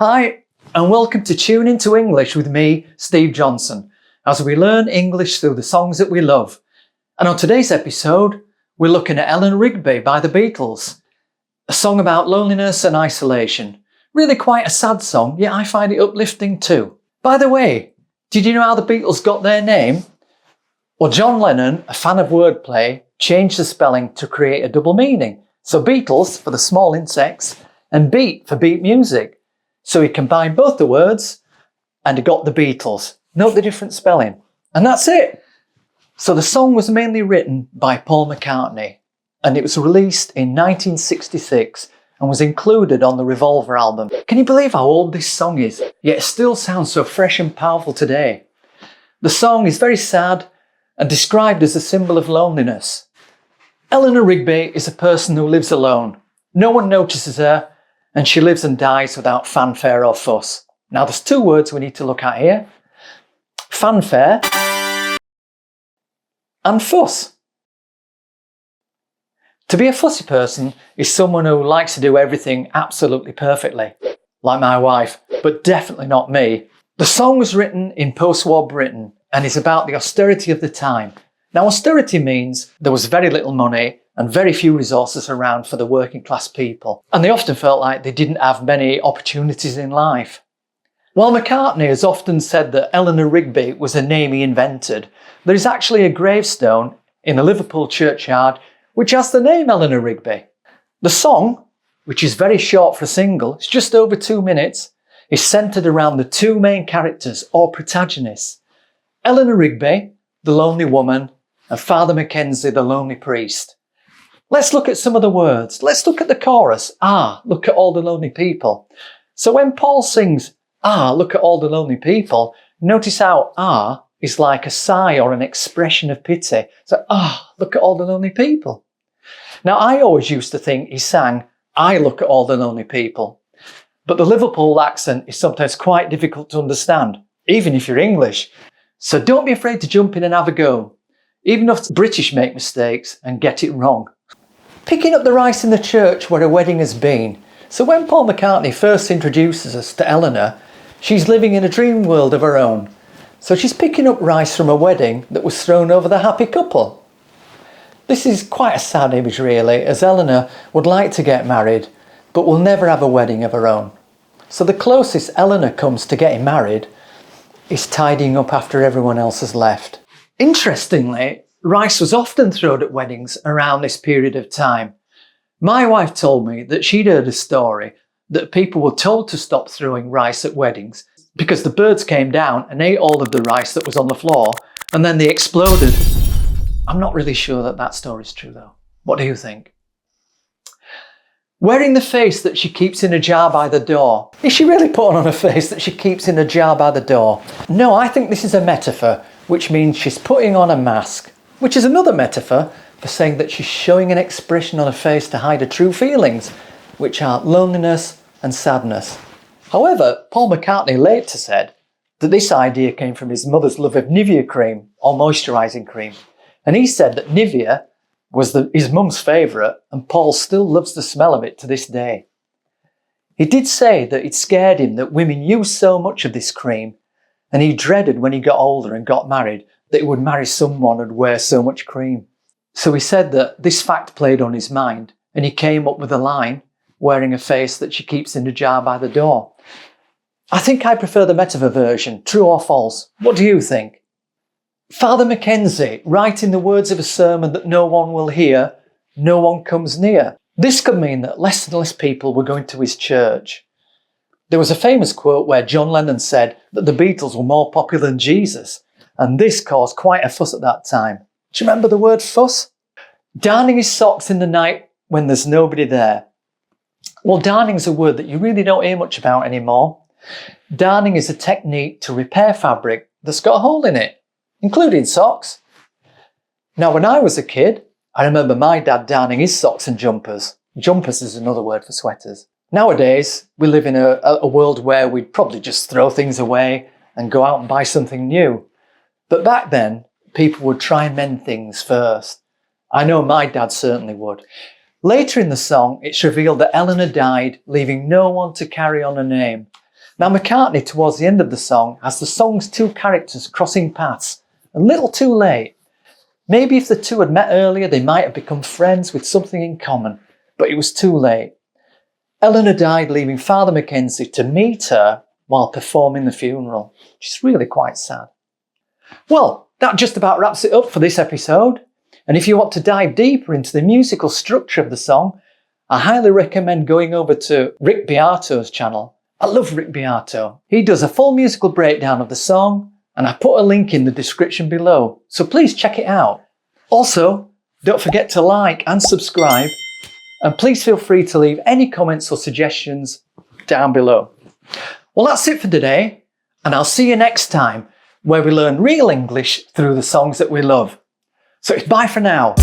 Hi, and welcome to Tune Into English with me, Steve Johnson, as we learn English through the songs that we love. And on today's episode, we're looking at Eleanor Rigby by the Beatles, a song about loneliness and isolation. Really quite a sad song, yet I find it uplifting too. By the way, did you know how the Beatles got their name? Well, John Lennon, a fan of wordplay, changed the spelling to create a double meaning. So Beatles for the small insects and beat for beat music. So he combined both the words and he got the Beatles. Note the different spelling. And that's it. So the song was mainly written by Paul McCartney and it was released in 1966 and was included on the Revolver album. Can you believe how old this song is? Yet it still sounds so fresh and powerful today. The song is very sad and described as a symbol of loneliness. Eleanor Rigby is a person who lives alone. No one notices her and she lives and dies without fanfare or fuss. Now there's two words we need to look at here. Fanfare and fuss. To be a fussy person is someone who likes to do everything absolutely perfectly, like my wife, but definitely not me. The song was written in post-war Britain and is about the austerity of the time. Now austerity means there was very little money and very few resources around for the working class people, and they often felt like they didn't have many opportunities in life. While McCartney has often said that Eleanor Rigby was a name he invented, there is actually a gravestone in a Liverpool churchyard which has the name Eleanor Rigby. The song, which is very short for a single, it's just over 2 minutes, is centred around the two main characters or protagonists. Eleanor Rigby, the lonely woman, and Father Mackenzie, the lonely priest. Let's look at some of the words. Let's look at the chorus. Ah, look at all the lonely people. So when Paul sings, ah, look at all the lonely people, notice how ah is like a sigh or an expression of pity. So, ah, look at all the lonely people. Now, I always used to think he sang, I look at all the lonely people. But the Liverpool accent is sometimes quite difficult to understand, even if you're English. So don't be afraid to jump in and have a go, even if British make mistakes and get it wrong. Picking up the rice in the church where a wedding has been. So when Paul McCartney first introduces us to Eleanor, she's living in a dream world of her own. So she's picking up rice from a wedding that was thrown over the happy couple. This is quite a sad image really, as Eleanor would like to get married, but will never have a wedding of her own. So the closest Eleanor comes to getting married is tidying up after everyone else has left. Interestingly, rice was often thrown at weddings around this period of time. My wife told me that she'd heard a story that people were told to stop throwing rice at weddings because the birds came down and ate all of the rice that was on the floor and then they exploded. I'm not really sure that that story's true though. What do you think? Wearing the face that she keeps in a jar by the door. Is she really putting on a face that she keeps in a jar by the door? No, I think this is a metaphor, which means she's putting on a mask, which is another metaphor for saying that she's showing an expression on her face to hide her true feelings, which are loneliness and sadness. However, Paul McCartney later said that this idea came from his mother's love of Nivea cream or moisturising cream. And he said that Nivea was his mum's favourite and Paul still loves the smell of it to this day. He did say that it scared him that women used so much of this cream and he dreaded when he got older and got married that he would marry someone who'd wear so much cream. So he said that this fact played on his mind and he came up with a line, wearing a face that she keeps in a jar by the door. I think I prefer the metaphor version, true or false. What do you think? Father Mackenzie, writing the words of a sermon that no one will hear, no one comes near. This could mean that less and less people were going to his church. There was a famous quote where John Lennon said that the Beatles were more popular than Jesus, and this caused quite a fuss at that time. Do you remember the word fuss? Darning his socks in the night when there's nobody there. Well, darning is a word that you really don't hear much about anymore. Darning is a technique to repair fabric that's got a hole in it, including socks. Now, when I was a kid, I remember my dad darning his socks and jumpers. Jumpers is another word for sweaters. Nowadays, we live in a world where we'd probably just throw things away and go out and buy something new. But back then, people would try and mend things first. I know my dad certainly would. Later in the song, it's revealed that Eleanor died, leaving no one to carry on her name. Now McCartney, towards the end of the song, has the song's two characters crossing paths a little too late. Maybe if the two had met earlier, they might have become friends with something in common, but it was too late. Eleanor died, leaving Father Mackenzie to meet her while performing the funeral, which is really quite sad. Well, that just about wraps it up for this episode. And if you want to dive deeper into the musical structure of the song, I highly recommend going over to Rick Beato's channel. I love Rick Beato. He does a full musical breakdown of the song, and I put a link in the description below, so please check it out. Also, don't forget to like and subscribe, and please feel free to leave any comments or suggestions down below. Well, that's it for today, and I'll see you next time, where we learn real English through the songs that we love. So it's bye for now.